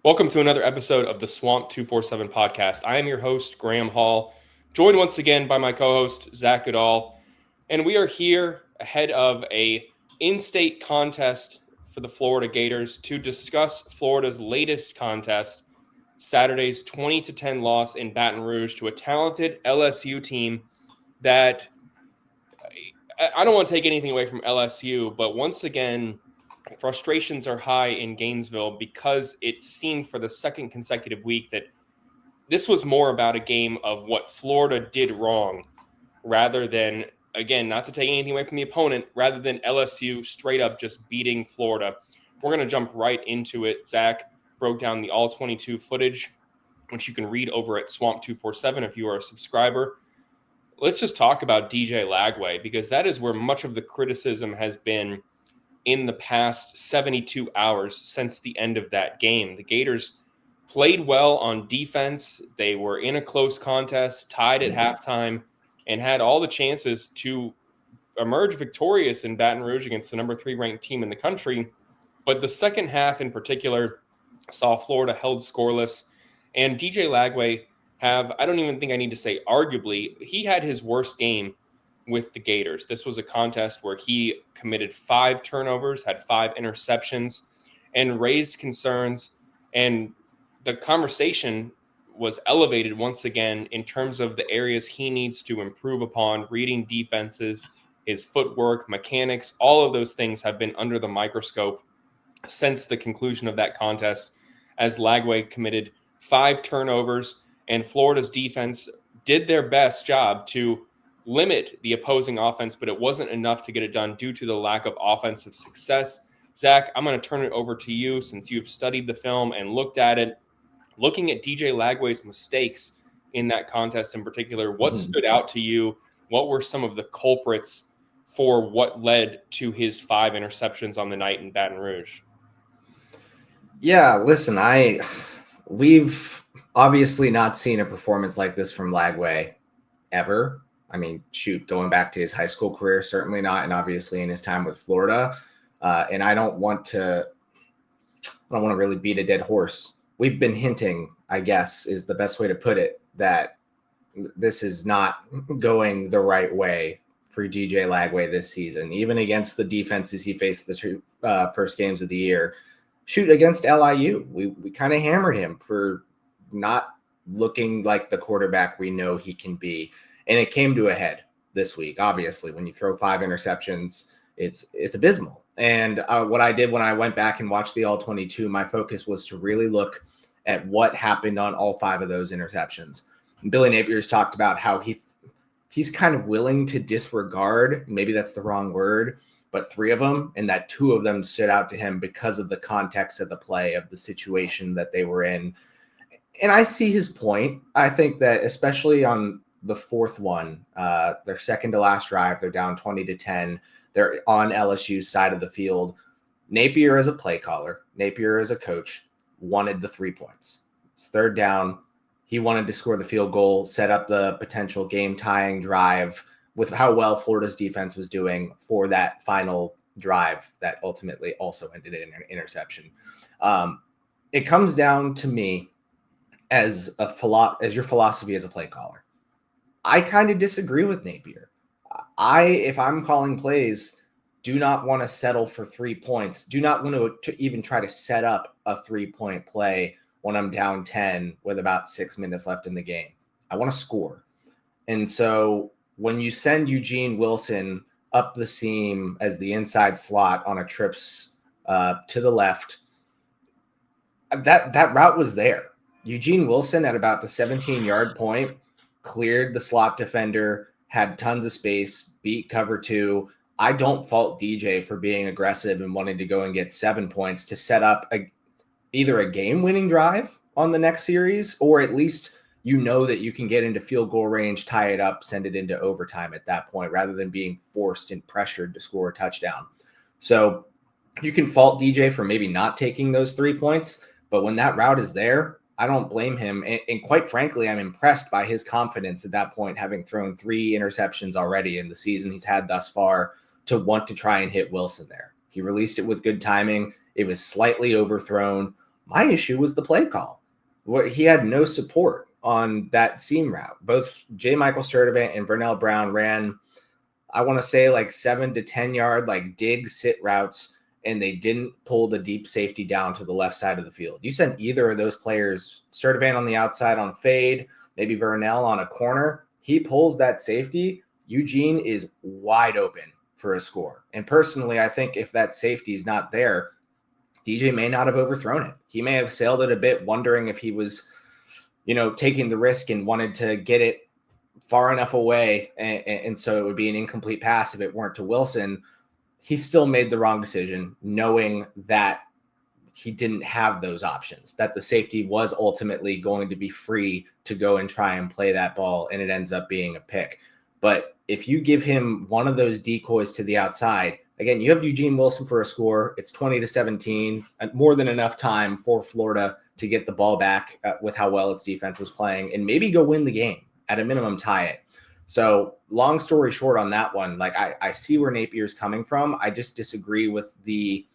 Welcome to another episode of the Swamp247 Podcast. I am your host, Graham Hall, joined once again by my co-host, Zach Goodall, and we are here ahead of a in-state contest for the Florida Gators to discuss Florida's latest contest, Saturday's 20-10 loss in Baton Rouge to a talented LSU team that I don't want to take anything away from LSU, but once again, frustrations are high in Gainesville because it seemed for the second consecutive week that this was more about a game of what Florida did wrong rather than, again, not to take anything away from the opponent, rather than LSU straight up just beating Florida. We're going to jump right into it. Zach broke down the all-22 footage, which you can read over at Swamp247 if you are a subscriber. Let's just talk about DJ Lagway, because that is where much of the criticism has been in the past 72 hours since the end of that game. The Gators played well on defense. They were in a close contest, tied at halftime, and had all the chances to emerge victorious in Baton Rouge against the number 3 ranked team in the country. But the second half in particular saw Florida held scoreless, and DJ Lagway I don't even think I need to say arguably, he had his worst game with the Gators. This was a contest where he committed 5 turnovers, had 5 interceptions, and raised concerns. And the conversation was elevated once again in terms of the areas he needs to improve upon, reading defenses, his footwork, mechanics. All of those things have been under the microscope since the conclusion of that contest, as Lagway committed 5 turnovers, and Florida's defense did their best job to limit the opposing offense, but it wasn't enough to get it done due to the lack of offensive success. Zach, I'm going to turn it over to you since you've studied the film and looked at it. Looking at DJ Lagway's mistakes in that contest in particular, what stood out to you? What were some of the culprits for what led to his 5 interceptions on the night in Baton Rouge? Yeah, listen, we've obviously not seen a performance like this from Lagway ever. I mean, shoot, going back to his high school career, certainly not, and obviously in his time with Florida. And I don't want to really beat a dead horse. We've been hinting, I guess, is the best way to put it, that this is not going the right way for DJ Lagway this season, even against the defenses he faced the 2 first games of the year. Shoot, against LIU, we kind of hammered him for not looking like the quarterback we know he can be. And it came to a head this week. Obviously, when you throw 5 interceptions, it's abysmal. And what I did when I went back and watched the all-22, my focus was to really look at what happened on all 5 of those interceptions. And Billy Napier's talked about how he's kind of willing to disregard, maybe that's the wrong word, but 3 of them, and that 2 of them stood out to him because of the context of the play, of the situation that they were in. And I see his point. I think that especially on the 4th one, their second to last drive, they're down 20-10. They're on LSU's side of the field. Napier as a play caller, Napier as a coach, wanted the 3 points. It's 3rd down. He wanted to score the field goal, set up the potential game-tying drive with how well Florida's defense was doing for that final drive that ultimately also ended in an interception. It comes down to me as your philosophy as a play caller. I kind of disagree with Napier. If I'm calling plays, do not want to settle for 3 points. Do not want to even try to set up a 3-point play when I'm down 10 with about 6 minutes left in the game. I want to score. And so when you send Eugene Wilson up the seam as the inside slot on a trips to the left, that route was there. Eugene Wilson at about the 17-yard point cleared the slot defender, had tons of space, beat cover 2. I don't fault DJ for being aggressive and wanting to go and get 7 points to set up either a game-winning drive on the next series, or at least that you can get into field goal range, tie it up, send it into overtime at that point, rather than being forced and pressured to score a touchdown. So you can fault DJ for maybe not taking those 3 points, but when that route is there, I don't blame him. And quite frankly, I'm impressed by his confidence at that point, having thrown 3 interceptions already in the season he's had thus far, to want to try and hit Wilson there. He released it with good timing. It was slightly overthrown. My issue was the play call. He had no support on that seam route. Both J. Michael Sturdivant and Vernell Brown ran, I want to say, like 7 to 10 yard, like dig sit routes, and they didn't pull the deep safety down to the left side of the field. You send either of those players, Sturdivant on the outside on fade, maybe Vernell on a corner, he pulls that safety, Eugene is wide open for a score. And personally, I think if that safety is not there, DJ may not have overthrown it. He may have sailed it a bit, wondering if he was, taking the risk and wanted to get it far enough away. And so it would be an incomplete pass if it weren't to Wilson. He still made the wrong decision, knowing that he didn't have those options, that the safety was ultimately going to be free to go and try and play that ball, and it ends up being a pick. But if you give him one of those decoys to the outside, again, you have Eugene Wilson for a score. It's 20-17, more than enough time for Florida to get the ball back with how well its defense was playing and maybe go win the game, at a minimum tie it. So long story short on that one, like I see where Napier's coming from. I just disagree with the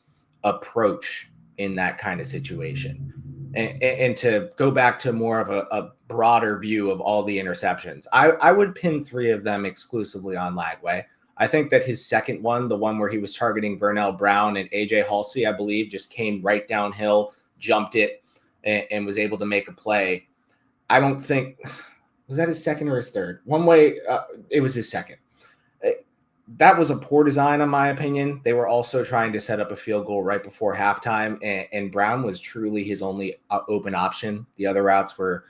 approach in that kind of situation. And to go back to more of a broader view of all the interceptions, I would pin 3 of them exclusively on Lagway. I think that his second one, the one where he was targeting Vernell Brown and AJ Halsey, I believe, just came right downhill, jumped it, and was able to make a play. I don't think, was that his second or his third? One way, it was his second. That was a poor design, in my opinion. They were also trying to set up a field goal right before halftime, and Brown was truly his only open option. The other routes were,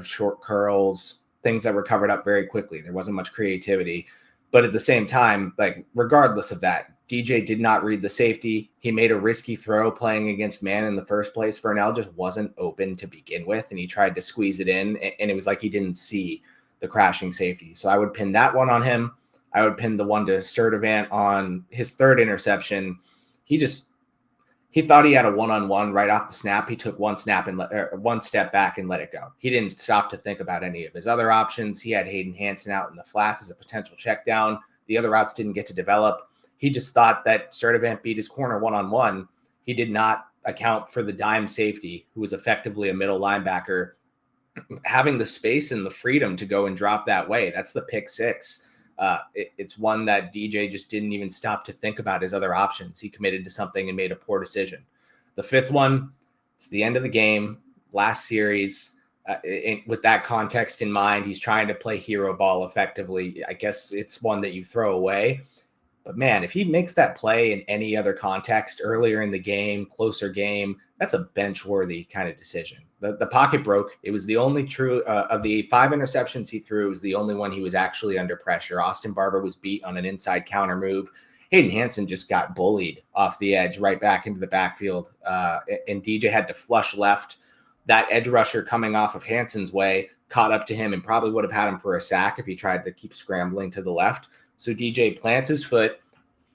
short curls, things that were covered up very quickly. There wasn't much creativity. But at the same time, like regardless of that, DJ did not read the safety. He made a risky throw playing against man in the first place. Vernell just wasn't open to begin with, and he tried to squeeze it in, and it was like he didn't see the crashing safety. So I would pin that one on him. I would pin the one to Sturdivant on his third interception. He thought he had a one-on-one right off the snap. He took one step back and let it go. He didn't stop to think about any of his other options. He had Hayden Hansen out in the flats as a potential check down. The other routes didn't get to develop. He just thought that Sturdivant beat his corner one-on-one. He did not account for the dime safety, who was effectively a middle linebacker, having the space and the freedom to go and drop that way. That's the pick 6. It's one that DJ just didn't even stop to think about his other options. He committed to something and made a poor decision. The 5th one, it's the end of the game, last series. With that context in mind, he's trying to play hero ball effectively. I guess it's one that you throw away. But man, if he makes that play in any other context, earlier in the game, closer game, that's a bench-worthy kind of decision. The pocket broke. It was the only true of the 5 interceptions he threw. It was the only one he was actually under pressure. Austin Barber was beat on an inside counter move. Hayden Hansen just got bullied off the edge right back into the backfield. And DJ had to flush left. That edge rusher coming off of Hansen's way caught up to him and probably would have had him for a sack if he tried to keep scrambling to the left. So DJ plants his foot,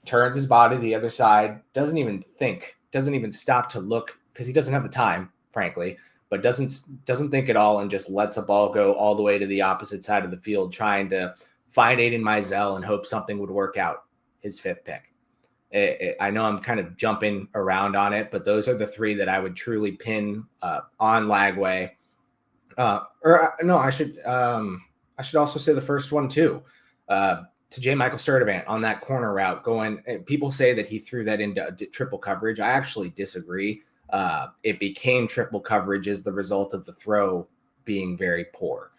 turns his body to the other side, doesn't even think, doesn't even stop to look because he doesn't have the time, frankly, but doesn't think at all and just lets a ball go all the way to the opposite side of the field, trying to find Aiden Mizell and hope something would work out. His 5th pick. I know I'm kind of jumping around on it, but those are the 3 that I would truly pin on Lagway. I should also say the first one too. To J. Michael Sturdivant on that corner route going, people say that he threw that into triple coverage. I actually disagree. It became triple coverage as the result of the throw being very poor.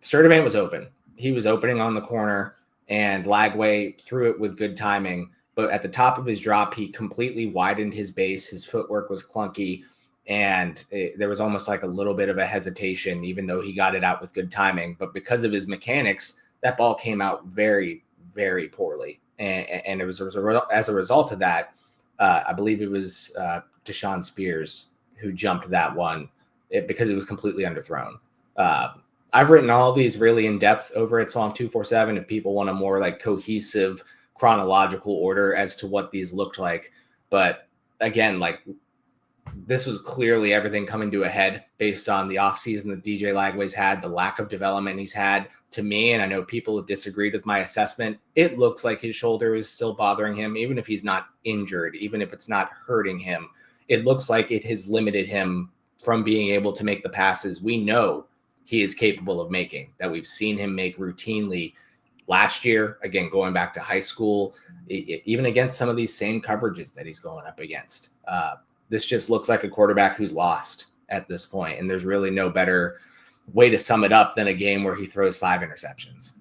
Sturdivant was open. He was opening on the corner, and Lagway threw it with good timing. But at the top of his drop, he completely widened his base. His footwork was clunky, and there was almost like a little bit of a hesitation, even though he got it out with good timing. But because of his mechanics, that ball came out very, very poorly. And it was as a result of that, I believe it was Deshaun Spears who jumped that one because it was completely underthrown. I've written all of these really in depth over at Swamp247 if people want a more like cohesive chronological order as to what these looked like. But again, like this was clearly everything coming to a head based on the offseason that DJ Lagway's had, the lack of development he's had. To me, and I know people have disagreed with my assessment, it looks like his shoulder is still bothering him, even if he's not injured, even if it's not hurting him. it looks like it has limited him from being able to make the passes we know he is capable of making, that we've seen him make routinely last year, again, going back to high school, even against some of these same coverages that he's going up against. This just looks like a quarterback who's lost at this point, and there's really no better way to sum it up than a game where he throws 5 interceptions.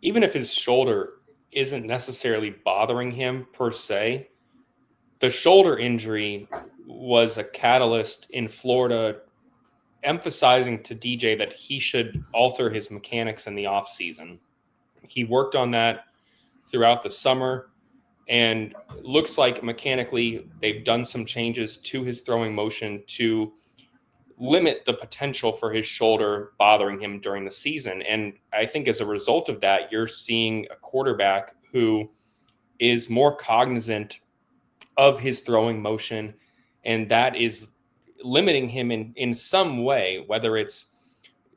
Even if his shoulder isn't necessarily bothering him per se, the shoulder injury was a catalyst in Florida emphasizing to DJ that he should alter his mechanics in the offseason. He worked on that throughout the summer, and looks like mechanically they've done some changes to his throwing motion to limit the potential for his shoulder bothering him during the season. And I think as a result of that, you're seeing a quarterback who is more cognizant of his throwing motion, and that is limiting him in some way, whether it's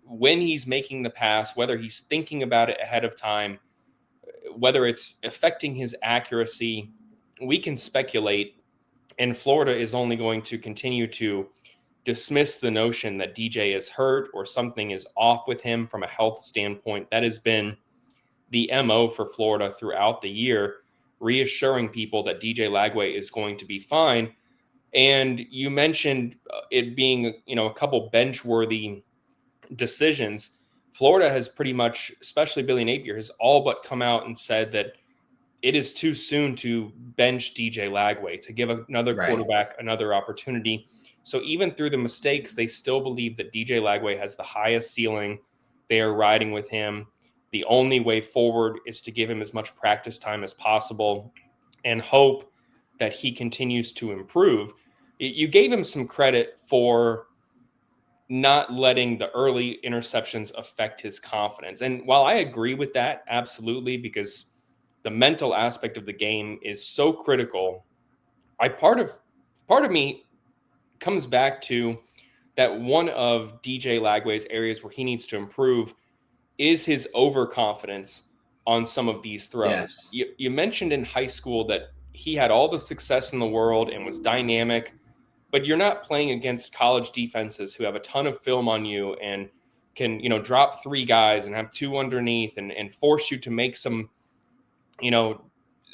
when he's making the pass, whether he's thinking about it ahead of time, whether it's affecting his accuracy. We can speculate, and Florida is only going to continue to dismiss the notion that DJ is hurt or something is off with him from a health standpoint. That has been the MO for Florida throughout the year, reassuring people that DJ Lagway is going to be fine. And you mentioned it being, a couple bench-worthy decisions. Florida has pretty much, especially Billy Napier, has all but come out and said that it is too soon to bench DJ Lagway, to give another quarterback another opportunity. So even through the mistakes, they still believe that DJ Lagway has the highest ceiling. They are riding with him. The only way forward is to give him as much practice time as possible and hope that he continues to improve. You gave him some credit for not letting the early interceptions affect his confidence. And while I agree with that, absolutely, because the mental aspect of the game is so critical, part of me comes back to that one of DJ Lagway's areas where he needs to improve is his overconfidence on some of these throws. Yes. You mentioned in high school that he had all the success in the world and was dynamic, but you're not playing against college defenses who have a ton of film on you and can, drop 3 guys and have 2 underneath and force you to make some,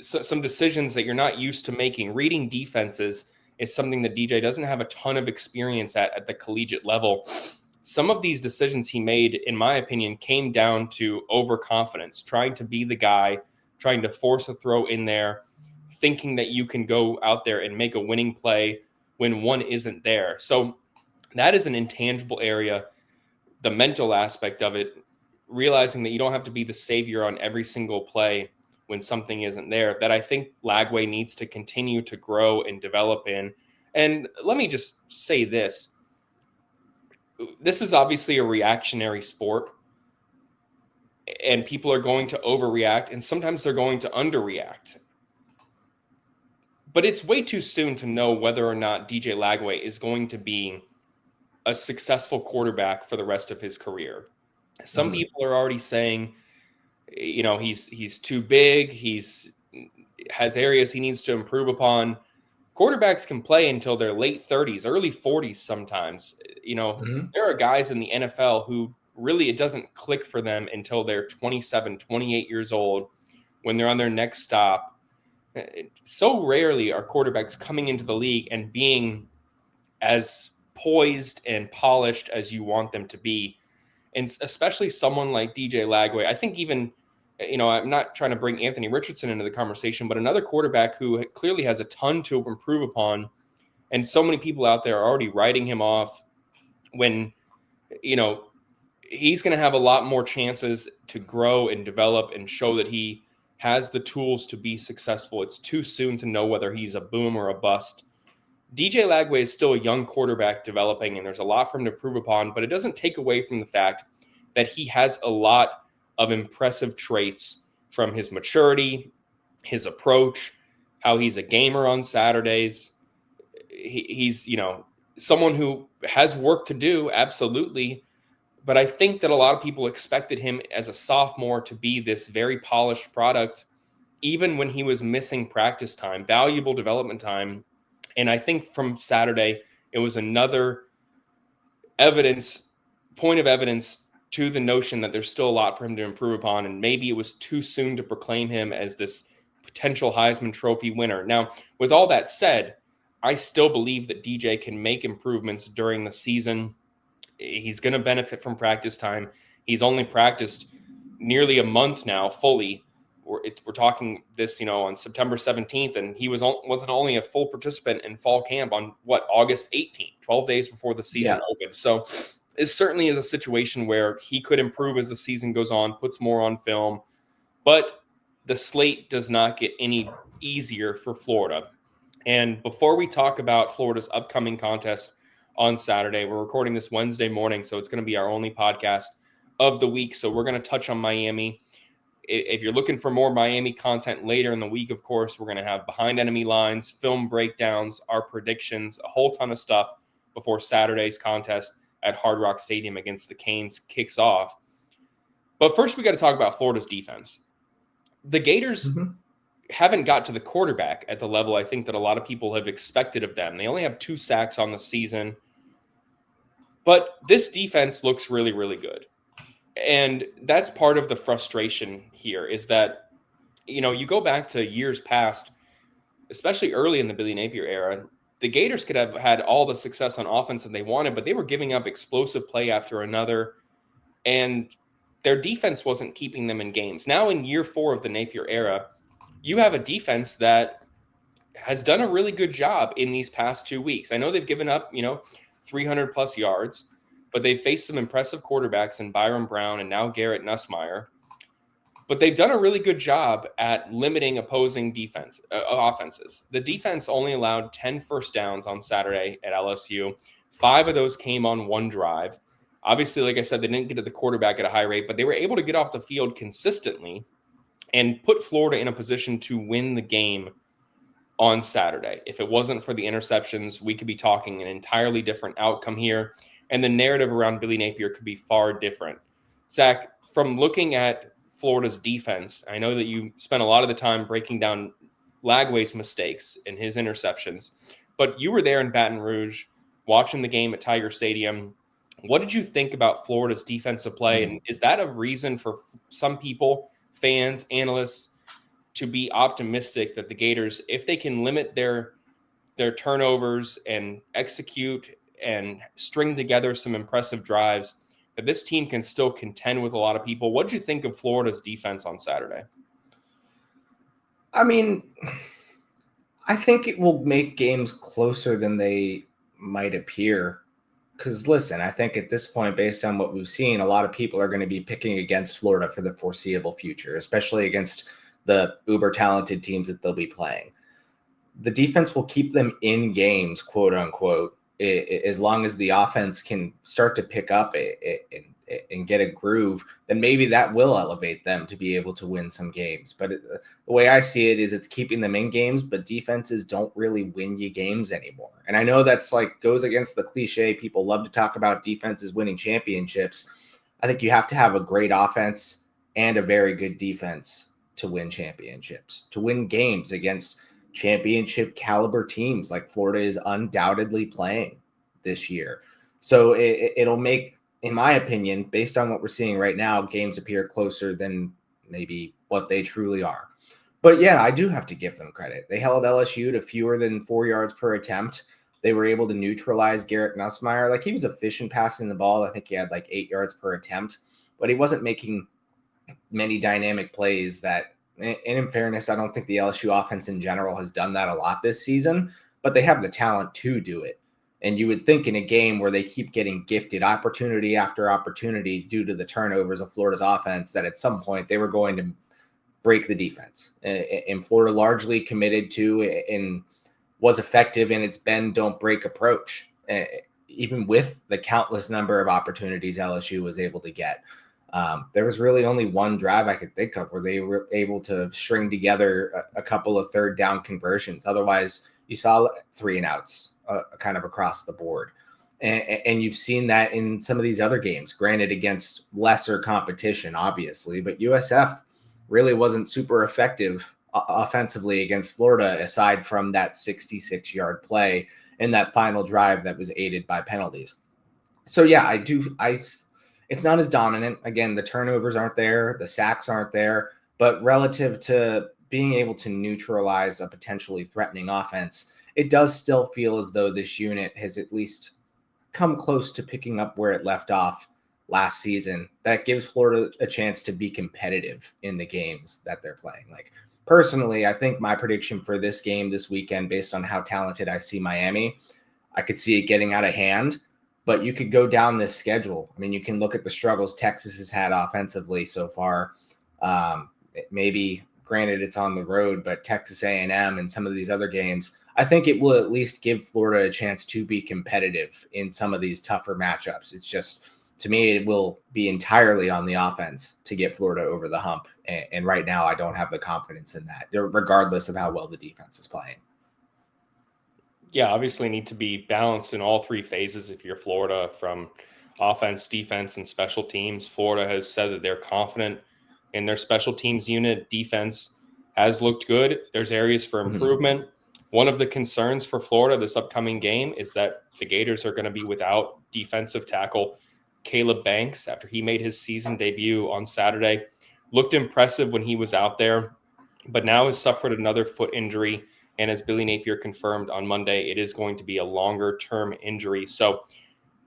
some decisions that you're not used to making. Reading defenses is something that DJ doesn't have a ton of experience at the collegiate level. Some of these decisions he made, in my opinion, came down to overconfidence, trying to be the guy, trying to force a throw in there, thinking that you can go out there and make a winning play when one isn't there. So that is an intangible area. The mental aspect of it, realizing that you don't have to be the savior on every single play when something isn't there, that I think Lagway needs to continue to grow and develop in. And let me just say this. This is obviously a reactionary sport, and people are going to overreact, and sometimes they're going to underreact. But it's way too soon to know whether or not DJ Lagway is going to be a successful quarterback for the rest of his career. Some people are already saying, he's too big. Has areas he needs to improve upon. Quarterbacks can play until their late 30s, early 40s sometimes. There are guys in the NFL who really it doesn't click for them until they're 27, 28 years old when they're on their next stop. So rarely are quarterbacks coming into the league and being as poised and polished as you want them to be. And especially someone like DJ Lagway. I think even, I'm not trying to bring Anthony Richardson into the conversation, but another quarterback who clearly has a ton to improve upon. And so many people out there are already writing him off when, he's going to have a lot more chances to grow and develop and show that he has the tools to be successful. It's too soon to know whether he's a boom or a bust. DJ Lagway is still a young quarterback developing, and there's a lot for him to improve upon, but it doesn't take away from the fact that he has a lot of impressive traits from his maturity, his approach, how he's a gamer on Saturdays. He's, someone who has work to do, absolutely. But I think that a lot of people expected him as a sophomore to be this very polished product, even when he was missing practice time, valuable development time. And I think from Saturday, it was another point of evidence to the notion that there's still a lot for him to improve upon. And maybe it was too soon to proclaim him as this potential Heisman Trophy winner. Now, with all that said, I still believe that DJ can make improvements during the season. He's going to benefit from practice time. He's only practiced nearly a month now fully. We're talking this, on September 17th, and he wasn't only a full participant in fall camp on August 18th, 12 days before the season opened. So it certainly is a situation where he could improve as the season goes on, puts more on film, but the slate does not get any easier for Florida. And before we talk about Florida's upcoming contest on Saturday, we're recording this Wednesday morning, so it's going to be our only podcast of the week. So we're going to touch on Miami. If you're looking for more Miami content later in the week, of course, we're going to have behind enemy lines, film breakdowns, our predictions, a whole ton of stuff before Saturday's contest at Hard Rock Stadium against the Canes kicks off. But first, we got to talk about Florida's defense. The Gators haven't got to the quarterback at the level I think that a lot of people have expected of them. They only have 2 sacks on the season. But this defense looks really, really good. And that's part of the frustration here is that, you go back to years past, especially early in the Billy Napier era, the Gators could have had all the success on offense that they wanted, but they were giving up explosive play after another, and their defense wasn't keeping them in games. Now in year 4 of the Napier era, you have a defense that has done a really good job in these past 2 weeks. I know they've given up, 300 plus yards, but they've faced some impressive quarterbacks in Byron Brown and now Garrett Nussmeier. But they've done a really good job at limiting opposing offenses. The defense only allowed 10 first downs on Saturday at LSU. 5 of those came on one drive. Obviously, like I said, they didn't get to the quarterback at a high rate, but they were able to get off the field consistently and put Florida in a position to win the game on Saturday. If it wasn't for the interceptions, we could be talking an entirely different outcome here. And the narrative around Billy Napier could be far different. Zach, from looking at Florida's defense, I know that you spent a lot of the time breaking down Lagway's mistakes and his interceptions, but you were there in Baton Rouge watching the game at Tiger Stadium. What did you think about Florida's defensive play? And is that a reason for some people, fans, analysts, to be optimistic that the Gators, if they can limit their turnovers and execute and string together some impressive drives, that this team can still contend with a lot of people? What did you think of Florida's defense on Saturday? I mean, I think it will make games closer than they might appear. Because listen, I think at this point, based on what we've seen, a lot of people are going to be picking against Florida for the foreseeable future, especially against the uber talented teams that they'll be playing. The defense will keep them in games, quote unquote, as long as the offense can start to pick up and get a groove. Then maybe that will elevate them to be able to win some games. But the way I see it is it's keeping them in games, but defenses don't really win you games anymore. And I know that's goes against the cliche. People love to talk about defenses winning championships. I think you have to have a great offense and a very good defense to win championships, to win games against championship caliber teams like Florida is undoubtedly playing this year. So it'll make, in my opinion, based on what we're seeing right now, games appear closer than maybe what they truly are. But yeah, I do have to give them credit. They held LSU to fewer than 4 yards per attempt. They were able to neutralize Garrett Nussmeier. He was efficient passing the ball. I think he had 8 yards per attempt, but he wasn't making many dynamic plays that, and in fairness, I don't think the LSU offense in general has done that a lot this season, but they have the talent to do it. And you would think in a game where they keep getting gifted opportunity after opportunity due to the turnovers of Florida's offense, that at some point they were going to break the defense. And Florida largely committed to and was effective in its bend, don't break approach, even with the countless number of opportunities LSU was able to get. There was really only one drive I could think of where they were able to string together a couple of third down conversions. Otherwise, you saw 3 and outs kind of across the board. And you've seen that in some of these other games, granted against lesser competition, obviously, but USF really wasn't super effective offensively against Florida, aside from that 66-yard play in that final drive that was aided by penalties. So yeah, it's not as dominant. Again, the turnovers aren't there, the sacks aren't there, but relative to being able to neutralize a potentially threatening offense, it does still feel as though this unit has at least come close to picking up where it left off last season. That gives Florida a chance to be competitive in the games that they're playing. Like, personally, I think my prediction for this game this weekend, based on how talented I see Miami, I could see it getting out of hand. But you could go down this schedule. I mean, you can look at the struggles Texas has had offensively so far. Maybe, granted, it's on the road, but Texas A&M and some of these other games, I think it will at least give Florida a chance to be competitive in some of these tougher matchups. It's just, to me, it will be entirely on the offense to get Florida over the hump. And right now, I don't have the confidence in that, regardless of how well the defense is playing. Yeah, obviously need to be balanced in all three phases if you're Florida, from offense, defense, and special teams. Florida has said that they're confident in their special teams unit. Defense has looked good. There's areas for improvement. One of the concerns for Florida this upcoming game is that the Gators are going to be without defensive tackle Caleb Banks after he made his season debut on Saturday. Looked impressive when he was out there, but now has suffered another foot injury. And as Billy Napier confirmed on Monday, it is going to be a longer-term injury. So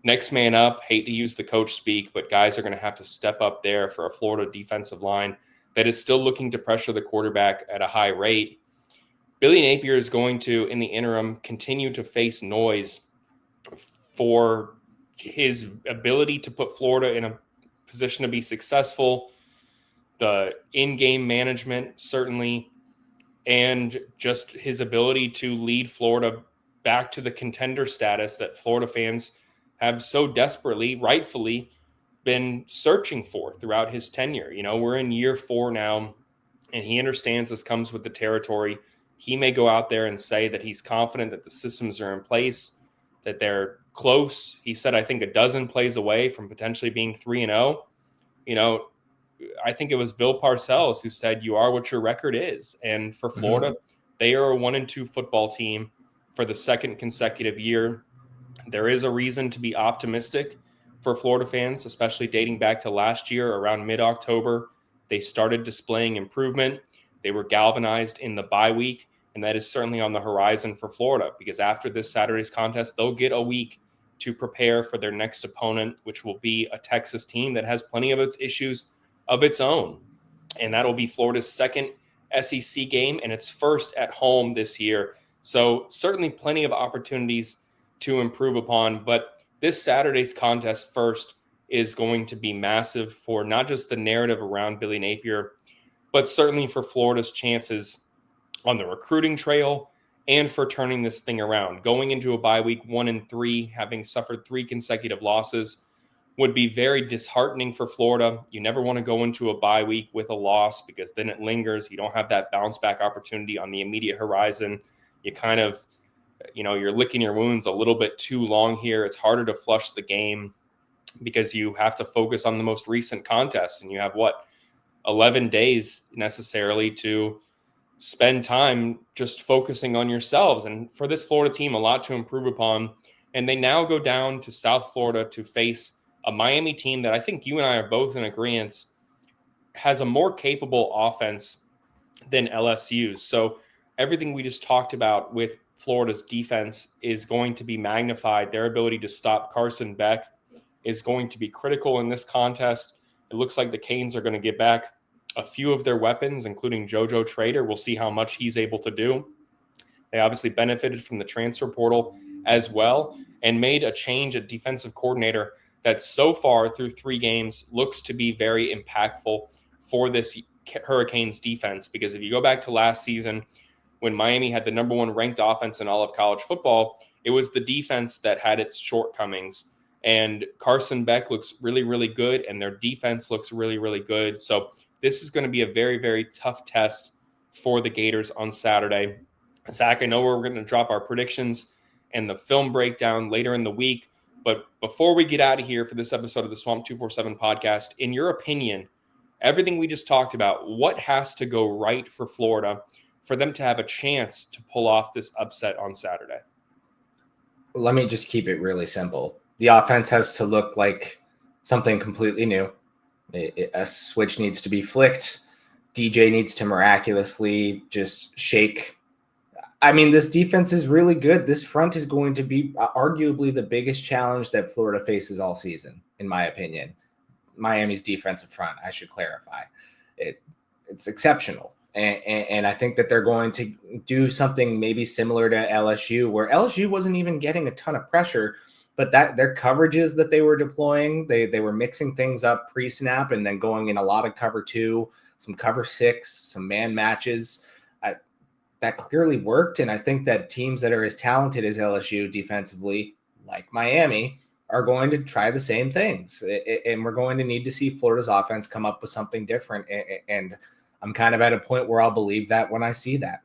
next man up, hate to use the coach speak, but guys are going to have to step up there for a Florida defensive line that is still looking to pressure the quarterback at a high rate. Billy Napier is going to, in the interim, continue to face noise for his ability to put Florida in a position to be successful, the in-game management, certainly, and just his ability to lead Florida back to the contender status that Florida fans have so desperately, rightfully, been searching for throughout his tenure. You know, we're in year 4 now, and he understands this comes with the territory. He may go out there and say that he's confident that the systems are in place, that they're close. He said, I think, a dozen plays away from potentially being 3-0. You know, I think it was Bill Parcells who said, you are what your record is. And for Florida, they are a 1-2 football team for the second consecutive year. There is a reason to be optimistic for Florida fans, especially dating back to last year around mid-October. They started displaying improvement. They were galvanized in the bye week, and that is certainly on the horizon for Florida, because after this Saturday's contest, they'll get a week to prepare for their next opponent, which will be a Texas team that has plenty of its issues of its own. And that'll be Florida's second SEC game and its first at home this year. So certainly plenty of opportunities to improve upon. But this Saturday's contest first is going to be massive for not just the narrative around Billy Napier, but certainly for Florida's chances on the recruiting trail and for turning this thing around. Going into a bye week 1-3, having suffered 3 consecutive losses, would be very disheartening for Florida. You never want to go into a bye week with a loss, because then it lingers. You don't have that bounce back opportunity on the immediate horizon. You kind of, you're licking your wounds a little bit too long here. It's harder to flush the game because you have to focus on the most recent contest, and you have 11 days necessarily to spend time just focusing on yourselves. And for this Florida team, a lot to improve upon. And they now go down to South Florida to face a Miami team that I think you and I are both in agreement has a more capable offense than LSU's. So everything we just talked about with Florida's defense is going to be magnified. Their ability to stop Carson Beck is going to be critical in this contest. It looks like the Canes are going to get back a few of their weapons, including JoJo Trader. We'll see how much he's able to do. They obviously benefited from the transfer portal as well and made a change at defensive coordinator that so far through 3 games looks to be very impactful for this Hurricanes defense. Because if you go back to last season, when Miami had the number 1 ranked offense in all of college football, it was the defense that had its shortcomings. And Carson Beck looks really, really good, and their defense looks really, really good. So this is going to be a very, very tough test for the Gators on Saturday. Zach, I know we're going to drop our predictions and the film breakdown later in the week, but before we get out of here for this episode of the Swamp247 podcast, in your opinion, everything we just talked about, what has to go right for Florida for them to have a chance to pull off this upset on Saturday? Let me just keep it really simple. The offense has to look like something completely new. A switch needs to be flicked. DJ needs to miraculously just shake. I mean, this defense is really good. This front is going to be arguably the biggest challenge that Florida faces all season, in my opinion. Miami's defensive front, I should clarify. It's exceptional. And I think that they're going to do something maybe similar to LSU, where LSU wasn't even getting a ton of pressure, but that their coverages that they were deploying, they were mixing things up pre-snap and then going in a lot of cover 2, some cover 6, some man matches. That clearly worked. And I think that teams that are as talented as LSU defensively, like Miami, are going to try the same things. And we're going to need to see Florida's offense come up with something different. And I'm kind of at a point where I'll believe that when I see that.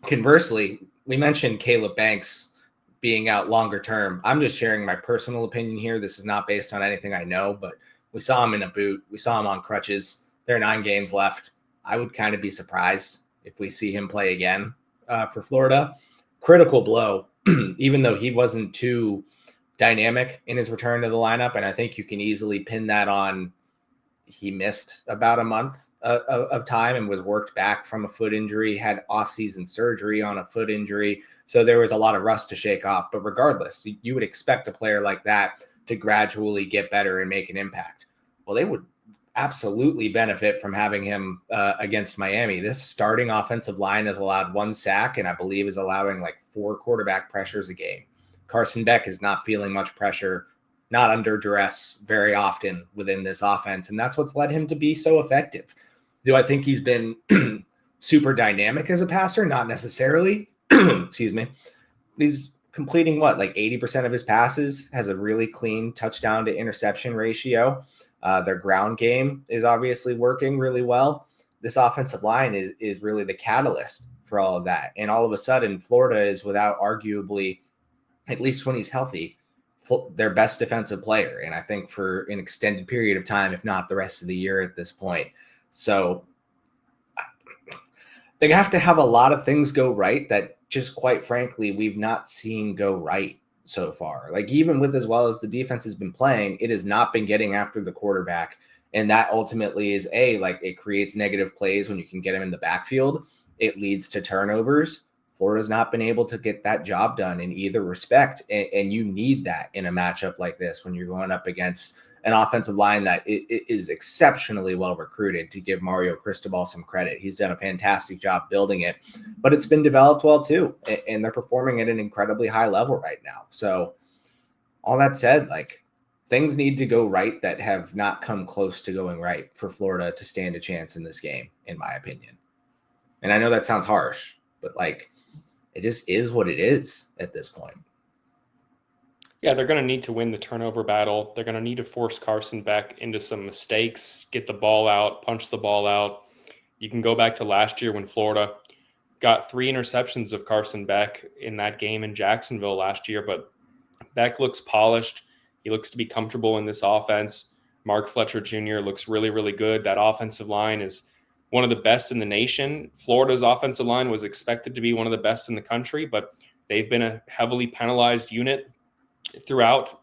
Conversely, we mentioned Caleb Banks being out longer term. I'm just sharing my personal opinion here. This is not based on anything I know, but we saw him in a boot. We saw him on crutches. There are 9 games left. I would kind of be surprised if we see him play again for Florida. Critical blow, even though he wasn't too dynamic in his return to the lineup. And I think you can easily pin that on he missed about a month of time and was worked back from a foot injury, had off-season surgery on a foot injury. So there was a lot of rust to shake off. But regardless, you would expect a player like that to gradually get better and make an impact. Well, they would absolutely benefit from having him against Miami. This starting offensive line has allowed 1 sack and I believe is allowing like 4 quarterback pressures a game. Carson Beck is not feeling much pressure, not under duress very often within this offense. And that's what's led him to be so effective. Do I think he's been super dynamic as a passer? Not necessarily. Excuse me. He's completing like 80% of his passes, has a really clean touchdown to interception ratio. Their ground game is obviously working really well. This offensive line is really the catalyst for all of that. And all of a sudden, Florida is without arguably, at least when he's healthy, their best defensive player. And I think for an extended period of time, if not the rest of the year at this point. So they have to have a lot of things go right that just quite frankly, we've not seen go right so far. Like even with as well as the defense has been playing, it has not been getting after the quarterback. And that ultimately is it creates negative plays when you can get him in the backfield. It leads to turnovers. Florida's not been able to get that job done in either respect. And you need that in a matchup like this when you're going up against an offensive line that is exceptionally well recruited, to give Mario Cristobal some credit. He's done a fantastic job building it, but it's been developed well too. And they're performing at an incredibly high level right now. So all that said, things need to go right that have not come close to going right for Florida to stand a chance in this game, in my opinion. And I know that sounds harsh, but it just is what it is at this point. Yeah, they're going to need to win the turnover battle. They're going to need to force Carson Beck into some mistakes, get the ball out, punch the ball out. You can go back to last year when Florida got 3 interceptions of Carson Beck in that game in Jacksonville last year, but Beck looks polished. He looks to be comfortable in this offense. Mark Fletcher Jr. looks really, really good. That offensive line is one of the best in the nation. Florida's offensive line was expected to be one of the best in the country, but they've been a heavily penalized unit throughout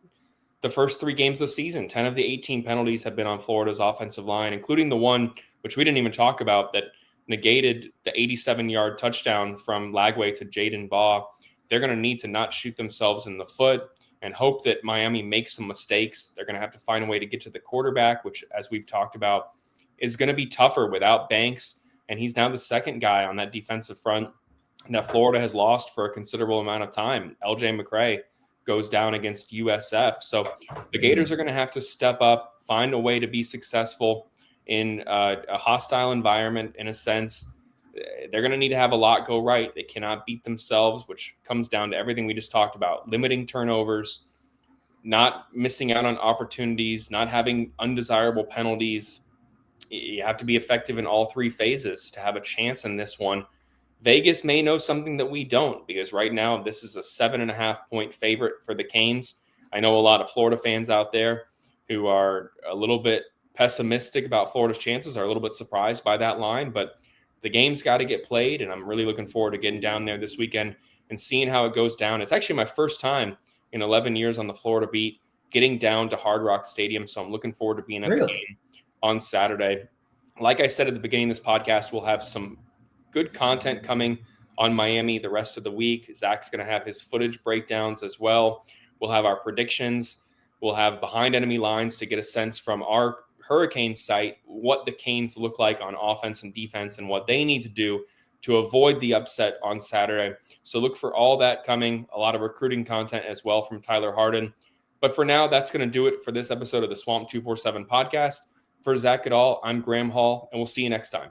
the first 3 games of the season. 10 of the 18 penalties have been on Florida's offensive line, including the one, which we didn't even talk about, that negated the 87-yard touchdown from Lagway to Jaden Baugh. They're going to need to not shoot themselves in the foot and hope that Miami makes some mistakes. They're going to have to find a way to get to the quarterback, which, as we've talked about, is going to be tougher without Banks. And he's now the second guy on that defensive front that Florida has lost for a considerable amount of time. LJ McCray goes down against USF. So the Gators are going to have to step up, find a way to be successful in a hostile environment. In a sense, they're going to need to have a lot go right. They cannot beat themselves, which comes down to everything we just talked about: limiting turnovers, not missing out on opportunities, not having undesirable penalties. You have to be effective in all 3 phases to have a chance in this one. Vegas may know something that we don't, because right now this is a 7.5-point favorite for the Canes. I know a lot of Florida fans out there who are a little bit pessimistic about Florida's chances, are a little bit surprised by that line, but the game's got to get played, and I'm really looking forward to getting down there this weekend and seeing how it goes down. It's actually my first time in 11 years on the Florida beat getting down to Hard Rock Stadium, so I'm looking forward to being at the game on Saturday. Like I said at the beginning of this podcast, we'll have some good content coming on Miami the rest of the week. Zach's going to have his footage breakdowns as well. We'll have our predictions. We'll have behind enemy lines to get a sense from our Hurricane site what the Canes look like on offense and defense and what they need to do to avoid the upset on Saturday. So look for all that coming, a lot of recruiting content as well from Tyler Harden. But for now, that's going to do it for this episode of the Swamp 247 podcast. For Zach Goodall, I'm Graham Hall, and we'll see you next time.